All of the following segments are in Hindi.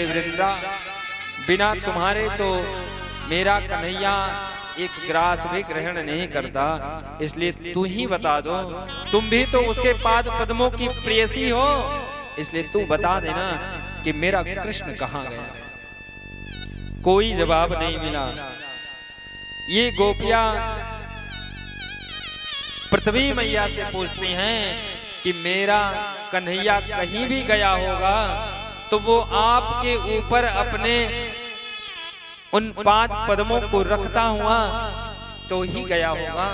वृंदा, बिना तुम्हारे तो मेरा कन्हैया एक ग्रास भी ग्रहण नहीं करता, इसलिए तू ही बता दो। तुम भी तो उसके पाद पद्मों की प्रेयसी हो, इसलिए तू बता देना कि मेरा कृष्ण कहाँ गया। कोई जवाब नहीं मिला। ये गोपियां पृथ्वी मैया से पूछती हैं कि मेरा कन्हैया कहीं भी गया होगा तो वो आपके ऊपर अपने उन 5 पद्मों को रखता हुआ तो ही गया होगा,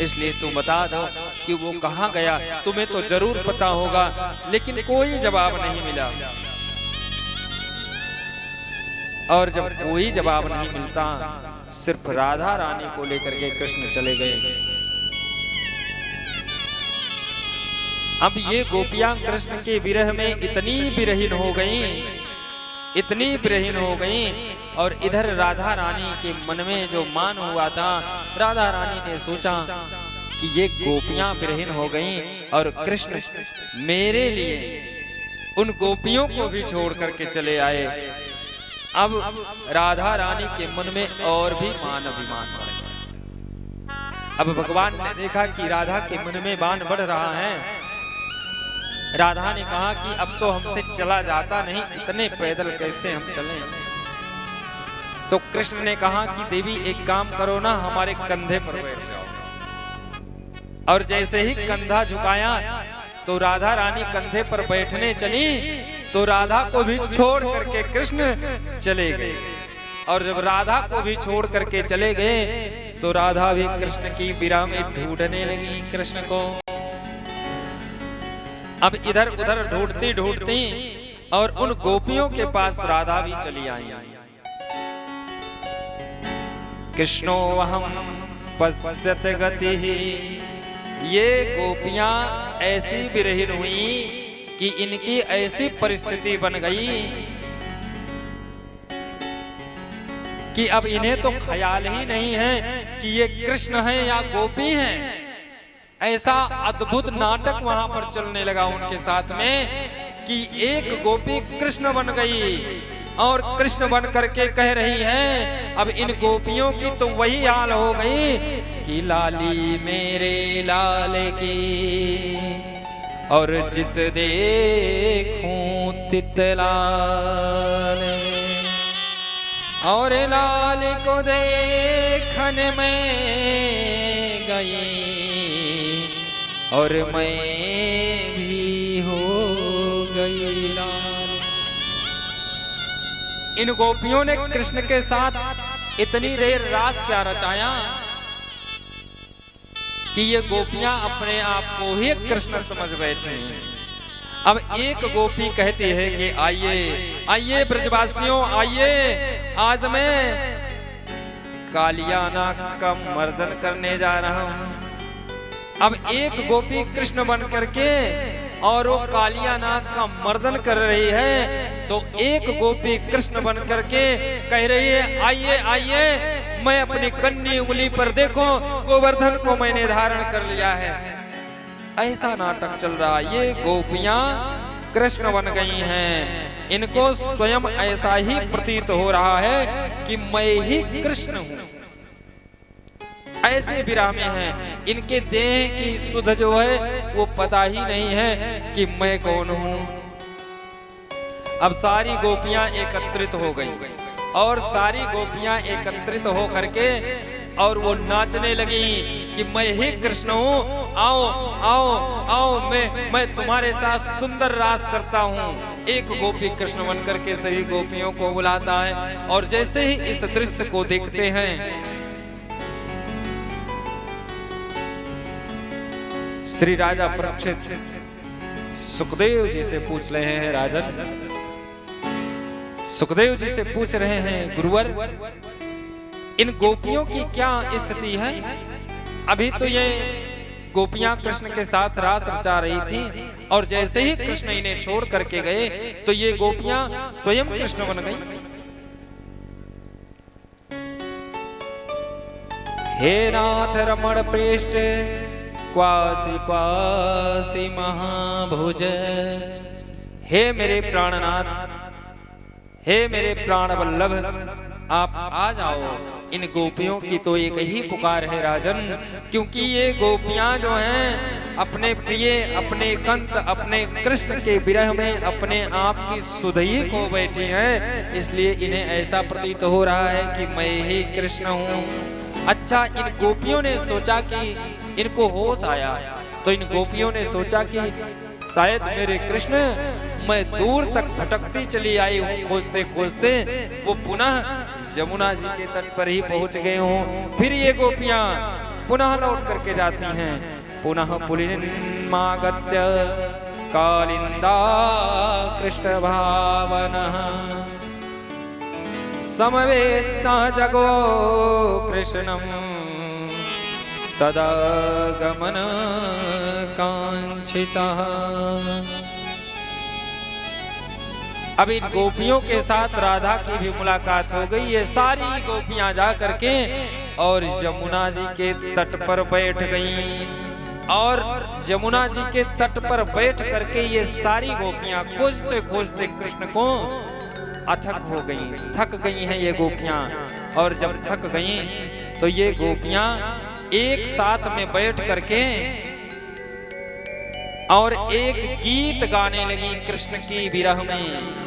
इसलिए तुम बता दो कि वो कहाँ गया। तुम्हें तो जरूर पता होगा। लेकिन कोई जवाब नहीं मिला। और जब कोई जवाब नहीं मिलता, सिर्फ राधा रानी को लेकर के कृष्ण चले गए। अब ये गोपियां कृष्ण के विरह में इतनी विरहीन हो गईं, इतनी विरहीन हो गईं। और इधर राधा रानी के मन में जो मान हुआ था, राधा रानी ने सोचा कि ये गोपियां विरहीन हो गईं और कृष्ण मेरे लिए उन गोपियों को भी छोड़ करके चले आए। अब राधा रानी के मन में और भी मान अभिमान बढ़ गया। अब भगवान ने देखा कि राधा के मन में मान बढ़ रहा है। राधा ने कहा कि अब तो हमसे चला जाता नहीं, इतने पैदल कैसे हम चलें। तो कृष्ण ने कहा कि देवी एक काम करो ना, हमारे कंधे पर बैठ जाओ। और जैसे ही कंधा झुकाया तो राधा रानी कंधे पर बैठने चली, तो राधा को भी छोड़ करके कृष्ण चले गए। और जब राधा को भी छोड़ करके चले गए तो राधा भी कृष्ण की विरह में ढूंढने लगी कृष्ण को। अब इधर उधर ढूंढती ढूंढती और उन गोपियों के पास राधा भी चली आई। कृष्णो अहम पश्यत गति, ये गोपियां ऐसी विरहीन हुई कि इनकी ऐसी परिस्थिति बन गई कि अब इन्हें तो ख्याल ही नहीं है कि ये कृष्ण है या गोपी हैं। ऐसा अद्भुत नाटक वहां पर चलने लगा उनके साथ में कि एक गोपी कृष्ण बन गई और कृष्ण बन करके कह रही है। अब इन गोपियों की तो वही हाल हो गई कि लाली मेरे लाल की और जित देखूं तित लाल, और लाल को देखन में गई और मैं भी हो गई लाल। इन गोपियों ने कृष्ण के साथ इतनी देर रास क्या रचाया कि ये गोपियां अपने आप को ही कृष्ण समझ बैठी। अब एक गोपी कहती है कि आइए आइए ब्रजवासियों आइए, आज मैं कालिया नाग का मर्दन करने जा रहा हूं। अब एक गोपी कृष्ण बन करके और वो कालिया नाग का मर्दन कर रही है, तो एक गोपी कृष्ण बन करके कह रही है आइए आइए, मैं अपनी कन्नी उंगली पर देखो गोवर्धन को मैंने धारण कर लिया है। ऐसा नाटक चल रहा। ये गोपियां कृष्ण बन गई हैं। इनको स्वयं ऐसा ही प्रतीत हो रहा है कि मैं ही कृष्ण हूं। ऐसे विरह में हैं। इनके देह की सुध जो है वो पता ही नहीं है कि मैं कौन हूं। अब सारी गोपियां एकत्रित हो गई और सारी गोपियां एकत्रित हो करके और वो नाचने लगी कि मैं ही कृष्ण हूँ, आओ आओ आओ, मैं तुम्हारे साथ सुंदर रास करता हूँ। एक गोपी कृष्ण बन करके सभी गोपियों को बुलाता है। और जैसे ही इस दृश्य को देखते हैं, श्री राजा परीक्षित सुखदेव जी से पूछ रहे हैं, राजन सुखदेव जी से पूछ रहे हैं, गुरुवर इन गोपियों की क्या स्थिति है? अभी तो ये गोपियां कृष्ण के साथ रास रचा रही थी और जैसे ही कृष्ण इन्हें छोड़ करके गए तो ये गोपियां स्वयं कृष्ण बन गई। हे नाथ रमण प्रेष्ठ क्वासी क्वासी महाभुज, हे मेरे प्राणनाथ, हे मेरे प्राण वल्लभ, आप आ जाओ। इन गोपियों की तो एक ही पुकार है राजन, क्योंकि ये गोपियां जो हैं अपने प्रिय, अपने कंत, अपने कृष्ण के विरह में अपने आप की सुध ही खो बैठी हैं। इसलिए इन्हें ऐसा प्रतीत हो रहा है कि मैं ही कृष्ण हूँ। अच्छा, इन गोपियों ने सोचा कि इनको होश आया, तो इन गोपियों ने सोचा कि शायद मेरे कृष्ण, मैं दूर तक भटकती चली आई हूँ खोजते खोजते, वो पुनः यमुना जी के तट पर ही पहुंच गए हूँ। फिर ये गोपियां पुनः लौट करके जाती हैं। पुनः पुलिन्मागत्य कालिंदा कृष्ण भावनः समवेत्ता जगो कृष्णम तदा गमन कांक्षितः। अब इन गोपियों के साथ राधा की भी मुलाकात हो गई। ये सारी गोपियां जा करके और यमुना जी के तट पर बैठ गईं, और यमुना जी के तट पर बैठ करके ये सारी गोपियां खोजते खोजते कृष्ण को अथक हो गईं, थक गई हैं ये गोपियां। और जब थक गईं तो ये गोपियां एक साथ में बैठ करके और एक गीत गाने लगी कृष्ण की विरह में।